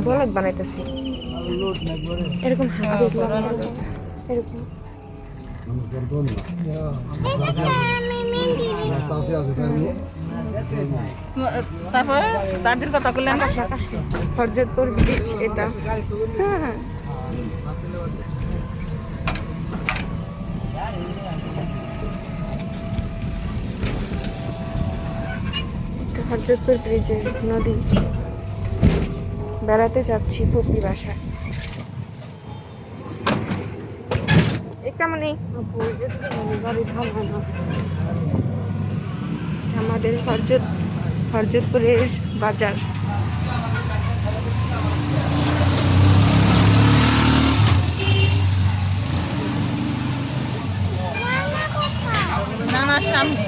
বলদ বানাইতেছি এরকম এরকম তারপর দাদির কথা বললেন না হরজতপুর ব্রিজ এটা হরজতপুর ব্রিজের নদী বেড়াতে যাচ্ছি ফুপি বাসায় কেমন আমাদের হরজতপুরের বাজার নানার সামনে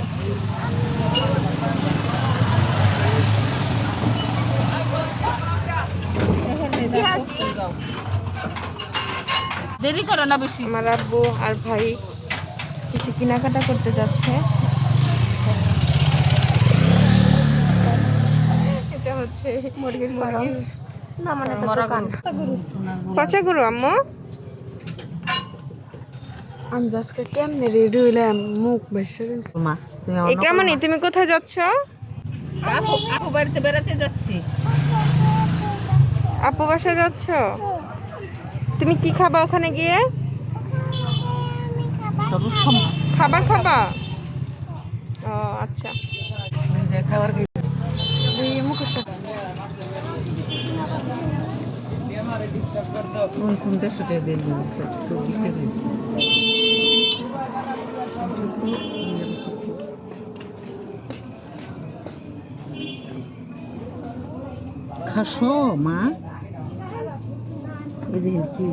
দেরি করো না বেশি আমার আব্বু আর ভাই কিছু কেনাকাটা করতে যাচ্ছে এটা হচ্ছে মুরগির ফার্ম না মানে পচা গরু আম্মু আমি আজকে কেমনে রেডি হইলাম মুখ বেশি এটা মানে তুমি কোথায় যাচ্ছ আপু বাড়িতে বেড়াতে যাচ্ছি আপু বাসায় যাচ্ছ তুমি কি খাবা ওখানে গিয়ে খাবার খাবা ও আচ্ছা খাসো মা এদিকে কি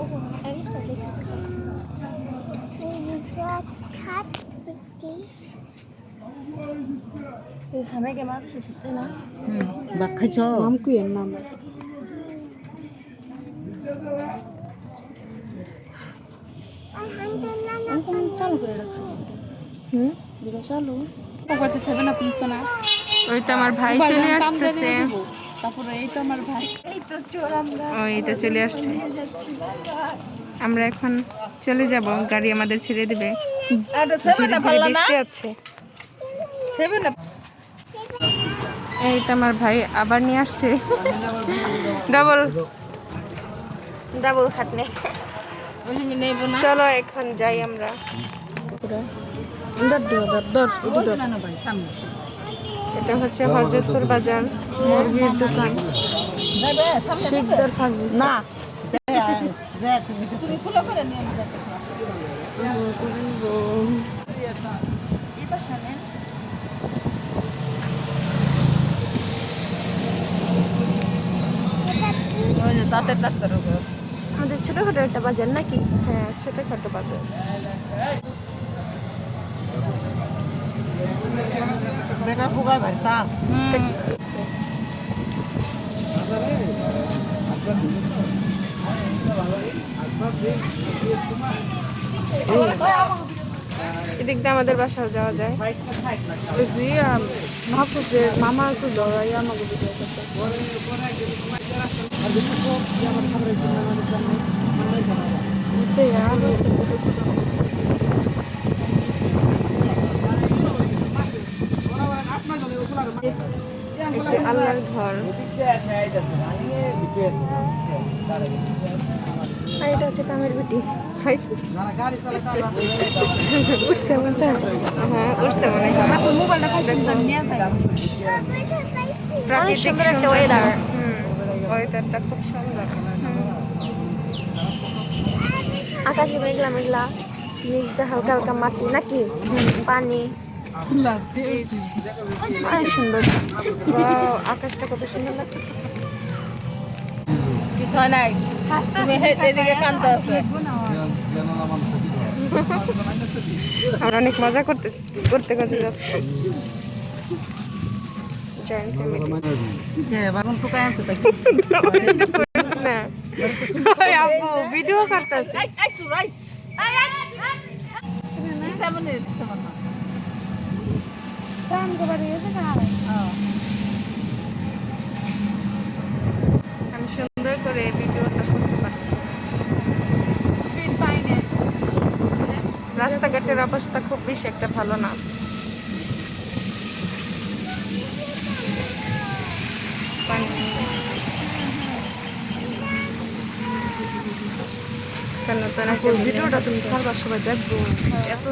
নাম কি এর নাম চালু করে রাখছি চালু ওই তো আমার ভাই চলে আসতেছে তারপরে এই তো আমার ভাই এই তো চোর আমরা ওই তো চলে আসছে আমরা এখন চলে যাব গাড়ি আমাদের ছেড়ে দিবে বৃষ্টি আছে এই তো আমার ভাই আবার নিয়ে আসছে ডাবল খাটনে চলো এখন যাই আমরা এটা হচ্ছে হরজতপুর বাজার মুরগির দোকান শিকদার ফার্মেসি না তুমি খুলে করে নিয়ে দাঁতের ডাক্তার আমাদের ছোটখাটো একটা বাজার নাকি হ্যাঁ ছোটখাটো বাজার বেটা ফুগায় ভাই তাস এদিক দিয়ে আমাদের বাসায় যাওয়া যায় মাহফুজের মামা একটু লড়াই আমাকে আল্লাহর ঘর এটা হচ্ছে কামের বেটি উঠছে মনে হ্যাঁ উঠছে মনে হয় প্রাকৃতিক ওয়েদারটা খুব সুন্দর আকাশে মেঘলা মেঘলা নিচ দিয়ে হালকা হালকা মাটি নাকি পানি অনেক সুন্দর আকাশটা কত সুন্দর লাগছে কিছু নাই তুমি এদিকে কাঁদতে আসবে আমরা অনেক মজা করতে করতে করতে যাচ্ছি জয়েন্ট ফ্যামিলি বাগুন টুকা আনতে না আপু ভিডিও করতেছে সুন্দর করে ভিডিওটা করতে পারছি। রাস্তাঘাটের অবস্থা খুব বেশি একটা ভালো না। কেন তারা ভিডিওটা তুমি সারবার সবাই দেখবো এত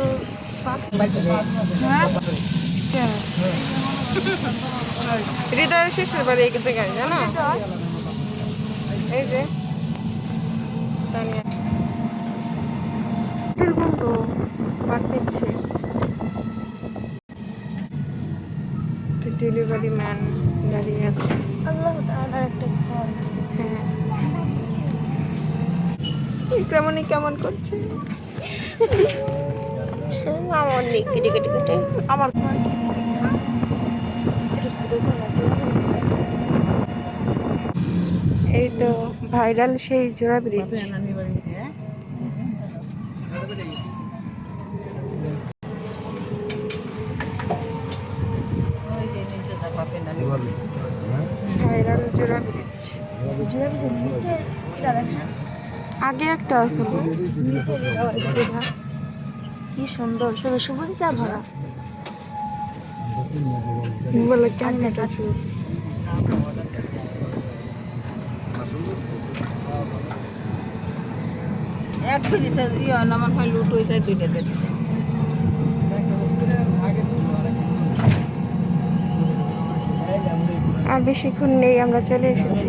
হৃদয়ের শেষের বাড়ি এই জায়গায় জানো, এই যে গন্ধ পাক নিচ্ছে। ডেলিভারি ম্যান দাঁড়িয়ে আছে। হ্যাঁ, কেমনই কেমন করছে আমার এই তো ভাইরাল সেই জোড়া ব্রিজ। ভাইরাল জোড়া ব্রিজ আগে একটা আছে কি সুন্দর, শুধু সবুজটা ভরা। বলে কেমন এটা শুজ এক পিস ইয়ে নামান হয় লুট হয়ে যায় দুইটাতে। আর বেশিক্ষণ নেই, আমরা চলে এসেছি।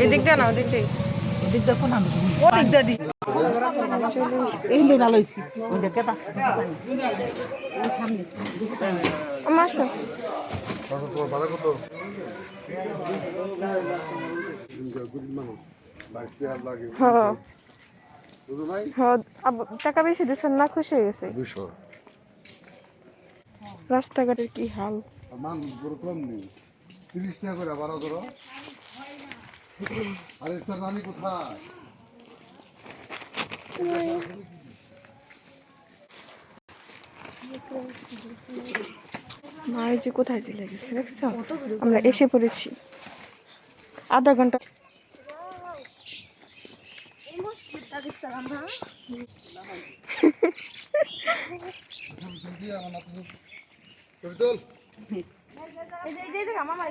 এদিক দিয়ে না ওদিক দিয়ে, ওদিক দেখো না, ওদিক দিয়ে দিই। এই নে ভালো হইছে। ওই যে কেটা এই সামনে আমার তোমার ভাড়া কত? হ্যাঁ হ্যাঁ, টাকা বেশি দিচ্ছেন না, খুশি হয়ে গেছে। 200 রাস্তাঘাটের কি হাল। মানুষ বড় কম নেই, 30 টাকা করে ভাড়া ধরো। আরে স্যার রানী কোথায়? মায়ের কোথায় চলে গেছে দেখছো? আমরা এসে পড়েছি আধা ঘন্টা। আমার